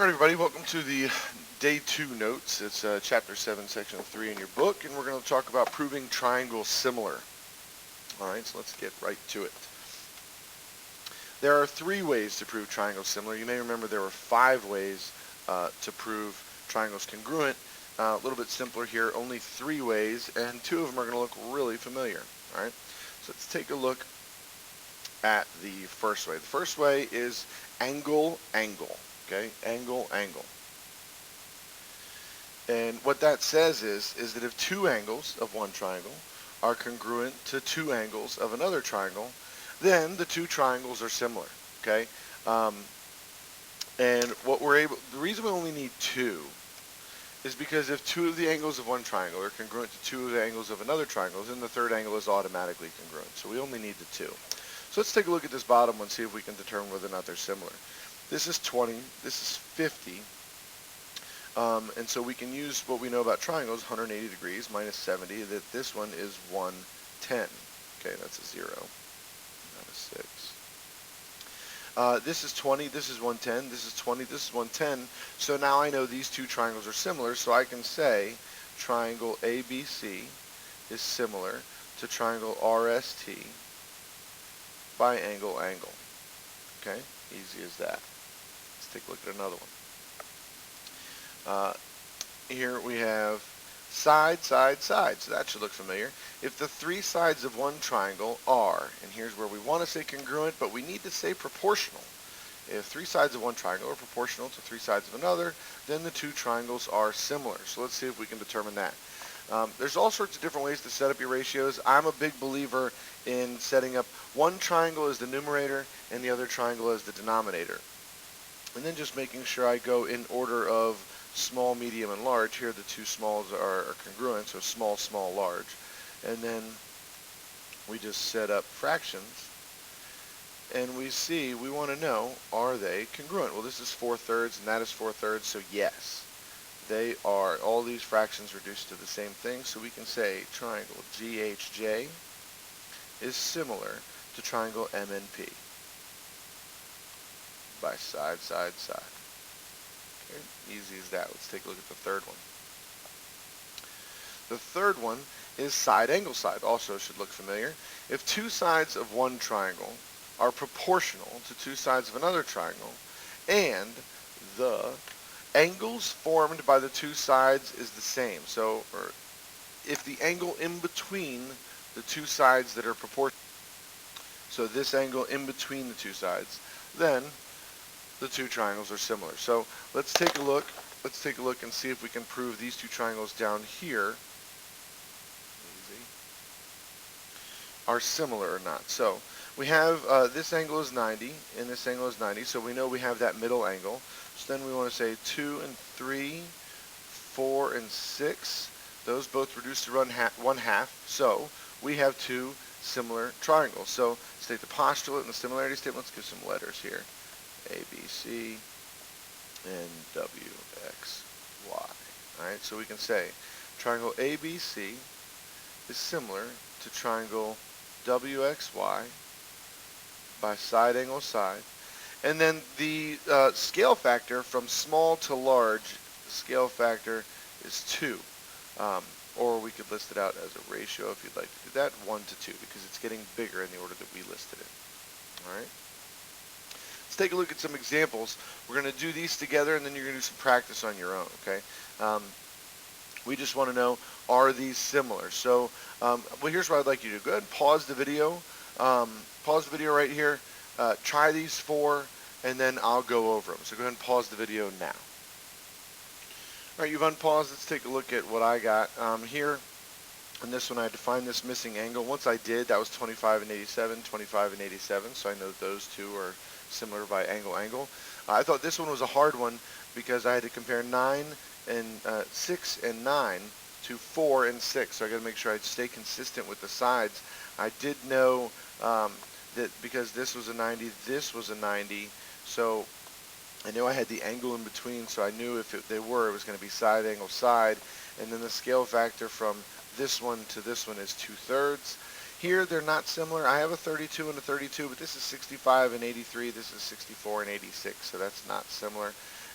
Alright everybody, welcome to the Day 2 notes. It's Chapter 7, Section 3 in your book, and we're going to talk about proving triangles similar. Alright, so let's get right to it. There are 3 ways to prove triangles similar. You may remember there were 5 ways to prove triangles congruent. A little bit simpler here, only 3 ways, and 2 of them are going to look really familiar. Alright, so let's take a look at the first way. The first way is angle, angle. Okay, angle, angle. And what that says is that if 2 angles of one triangle are congruent to 2 angles of another triangle, then the 2 triangles are similar. Okay, and the reason we only need 2 is because if 2 of the angles of one triangle are congruent to 2 of the angles of another triangle, then the third angle is automatically congruent. So we only need the 2. So let's take a look at this bottom one, see if we can determine whether or not they're similar. This is 20, this is 50, and so we can use what we know about triangles, 180 degrees minus 70, that this one is 110. Okay, that's a 0, not a 6. This is 20, this is 110, this is 20, this is 110, so now I know these 2 triangles are similar, so I can say triangle ABC is similar to triangle RST by angle, angle. Okay, easy as that. Let's take a look at another one. Here we have side, side, side. So that should look familiar. If the 3 sides of one triangle are, and here's where we want to say congruent, but we need to say proportional. If 3 sides of one triangle are proportional to 3 sides of another, then the 2 triangles are similar. So let's see if we can determine that. There's all sorts of different ways to set up your ratios. I'm a big believer in setting up one triangle as the numerator and the other triangle as the denominator. And then just making sure I go in order of small, medium, and large. Here the 2 smalls are congruent, so small, small, large. And then we just set up fractions. And we see, we want to know, are they congruent? Well, this is 4/3 and that is 4/3, so yes. They are, all these fractions reduced to the same thing, so we can say triangle GHJ is similar to triangle MNP by side, side, side. Okay, easy as that. Let's take a look at the third one. The third one is side, angle, side. Also should look familiar. If 2 sides of one triangle are proportional to 2 sides of another triangle, and the angles formed by the 2 sides is the same. So, or if the angle in between the 2 sides that are proportional, so this angle in between the 2 sides, then the 2 triangles are similar. So let's take a look. Let's take a look and see if we can prove these 2 triangles down here are similar or not. So we have this angle is 90 and this angle is 90, so we know we have that middle angle. So then we want to say 2 and 3, 4 and 6. Those both reduce to 1/2. So we have 2 similar triangles. So state the postulate and the similarity statement. Let's give some letters here. A, B, C, and W, X, Y. Alright, so we can say triangle ABC is similar to triangle WXY by side, angle, side. And then the scale factor from small to large, the scale factor is 2. Or we could list it out as a ratio if you'd like to do that, 1:2, because it's getting bigger in the order that we listed it. Alright? Let's take a look at some examples. We're going to do these together, and then you're going to do some practice on your own, okay? We just want to know, are these similar? So, well, here's what I'd like you to do. Go ahead and pause the video. Pause the video right here. Try these 4, and then I'll go over them. So go ahead and pause the video now. All right, you've unpaused. Let's take a look at what I got here. On this one, I had to find this missing angle. Once I did, that was 25 and 87, 25 and 87. So I know those 2 are similar by angle, angle. I thought this one was a hard one because I had to compare 6 and 9 to 4 and 6. So I got to make sure I stay consistent with the sides. I did know that because this was a 90, this was a 90. So I knew I had the angle in between, so I knew if it was going to be side, angle, side. And then the scale factor from this one to this one is 2/3. Here they're not similar. I have a 32 and a 32, but this is 65 and 83. This is 64 and 86, so that's not similar.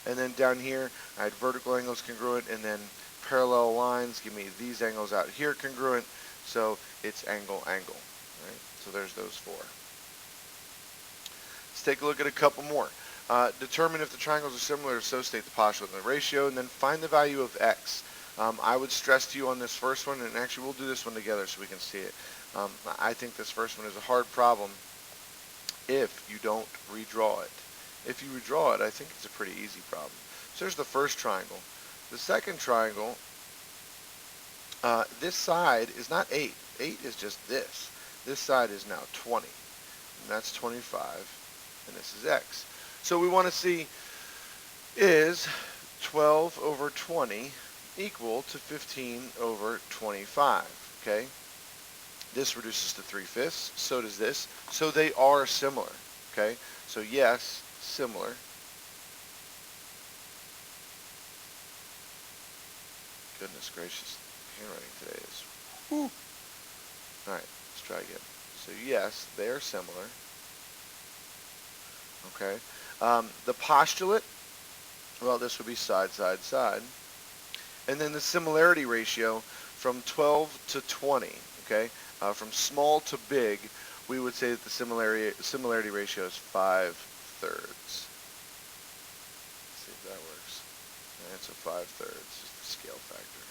And then down here, I had vertical angles congruent, and then parallel lines give me these angles out here congruent, so it's angle, angle. Right? So there's those four. Let's take a look at a couple more. Determine if the triangles are similar, associate the postulate and the ratio, and then find the value of x. I would stress to you on this first one, and actually we'll do this one together so we can see it. I think this first one is a hard problem if you don't redraw it. If you redraw it, I think it's a pretty easy problem. So there's the first triangle. The second triangle, this side is not 8. 8 is just this. This side is now 20. And that's 25. And this is x. So we want to see, is 12 over 20 equal to 15 over 25? Okay? This reduces to 3/5. So does this. So they are similar. Okay? So yes, similar. Goodness gracious, handwriting today is whew. Alright, let's try again. So yes, they are similar. Okay. The postulate, well, this would be side, side, side. And then the similarity ratio from 12 to 20, okay? From small to big, we would say that the similarity ratio is 5/3. Let's see if that works. And so 5/3 is the scale factor,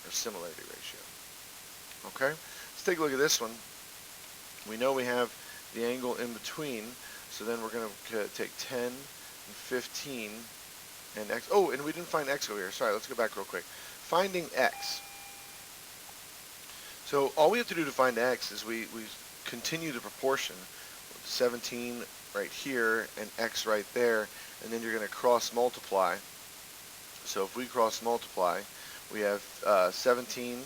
or similarity ratio. Okay? Let's take a look at this one. We know we have the angle in between, so then we're going to take 10 and 15 and x. Oh, and we didn't find x over here. Sorry, let's go back real quick. Finding x. So all we have to do to find x is we continue the proportion. 17 right here and x right there, and then you're going to cross multiply. So if we cross multiply, we have 17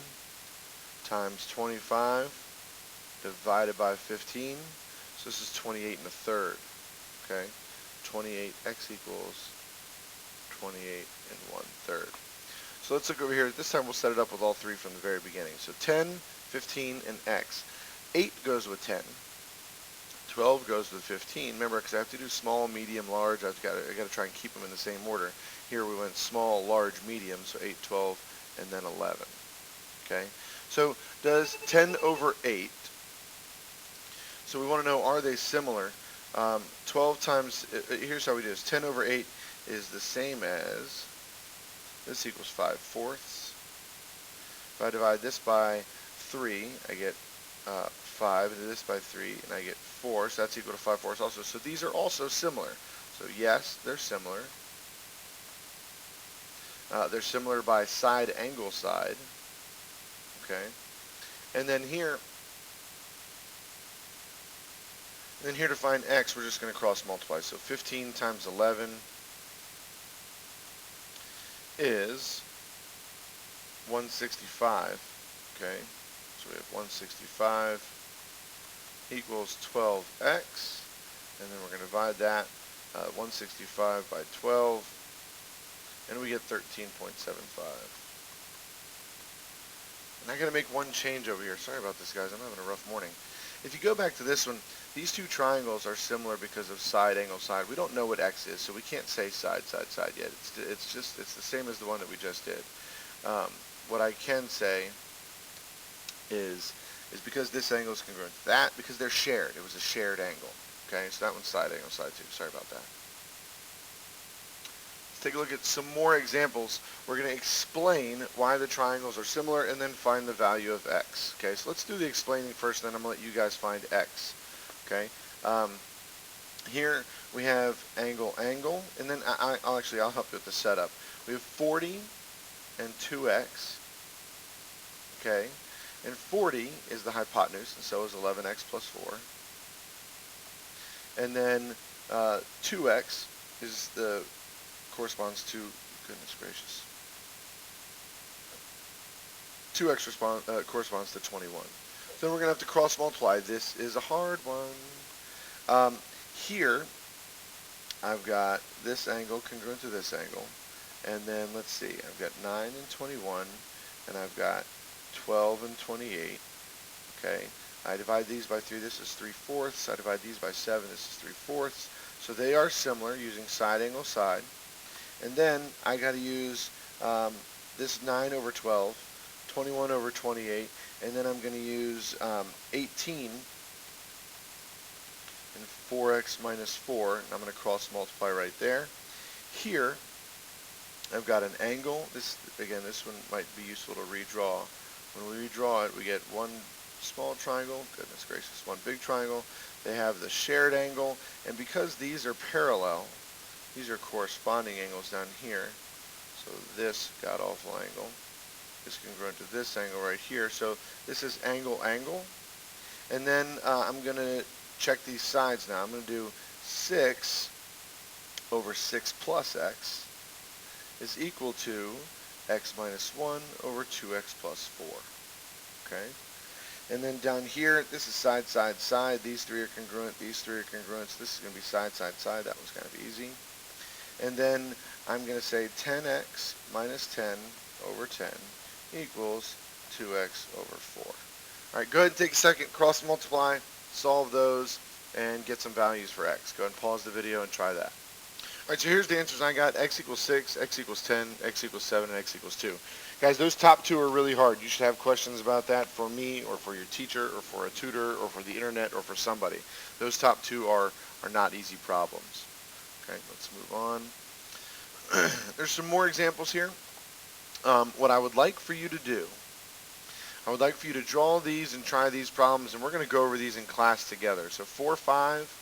times 25 divided by 15. So this is 28 1/3. Okay, 28x equals 28 1/3. So let's look over here. This time we'll set it up with all three from the very beginning. So 10, 15, and x. 8 goes with 10. 12 goes with 15. Remember, because I have to do small, medium, large, I got to try and keep them in the same order. Here we went small, large, medium, so 8, 12, and then 11. Okay, so does 10 over 8, so we want to know, are they similar? 12 times, here's how we do this. 10 over 8 is the same as, this equals 5/4. If I divide this by 3, I get 5, and do this by 3, and I get 4, so that's equal to 5/4 also. So these are also similar. So yes, they're similar. They're similar by side, angle, side. Okay. And then here to find x, we're just going to cross multiply. So 15 times 11 is 165. Okay. So we have 165 equals 12x, and then we're going to divide that 165 by 12, and we get 13.75. And I got to make one change over here. Sorry about this, guys. I'm having a rough morning. If you go back to this one, these two triangles are similar because of side, angle, side. We don't know what x is, so we can't say side, side, side yet. It's the same as the one that we just did. What I can say is because this angle is congruent to that, because they're shared. It was a shared angle. Okay, so that one's side, angle, side too. Sorry about that. Let's take a look at some more examples. We're going to explain why the triangles are similar and then find the value of x. Okay, so let's do the explaining first, and then I'm going to let you guys find x. Okay, here we have angle, angle, and then I'll help you with the setup. We have 40 and 2x. Okay, and 40 is the hypotenuse, and so is 11x plus 4. And then 2x is corresponds to, goodness gracious, 2x corresponds to 21. So then we're going to have to cross multiply. This is a hard one. Here, I've got this angle congruent to this angle. And then, let's see, I've got 9 and 21, and I've got 12 and 28. Okay, I divide these by 3, this is 3/4. I divide these by 7, this is 3/4. So they are similar using side, angle, side. And then I got to use this 9 over 12, 21 over 28, and then I'm going to use 18 and 4x minus 4, and I'm going to cross multiply right there. Here, I've got an angle. This one might be useful to redraw. When we redraw it, we get one small triangle, goodness gracious, one big triangle. They have the shared angle, and because these are parallel, these are corresponding angles down here. So this god-awful angle is congruent to this angle right here. So this is angle, angle. And then I'm going to check these sides now. I'm going to do 6 over 6 plus x is equal to x minus 1 over 2x plus 4. Okay? And then down here, this is side, side, side. These three are congruent. These three are congruent. So this is going to be side, side, side. That was kind of easy. And then I'm going to say 10x minus 10 over 10 equals 2x over 4. All right, go ahead and take a second, cross multiply, solve those, and get some values for x. Go ahead and pause the video and try that. All right, so here's the answers I got. X equals 6, x equals 10, x equals 7, and x equals 2. Guys, those top two are really hard. You should have questions about that for me or for your teacher or for a tutor or for the internet or for somebody. Those top two are not easy problems. Okay, let's move on. There's some more examples here. What I would like for you to do, I would like for you to draw these and try these problems, and we're going to go over these in class together. So 4, 5,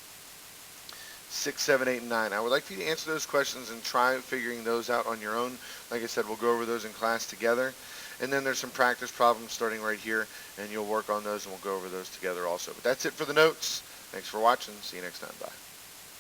6, 7, 8, and 9. I would like for you to answer those questions and try figuring those out on your own. Like I said, we'll go over those in class together. And then there's some practice problems starting right here, and you'll work on those, and we'll go over those together also. But that's it for the notes. Thanks for watching. See you next time. Bye.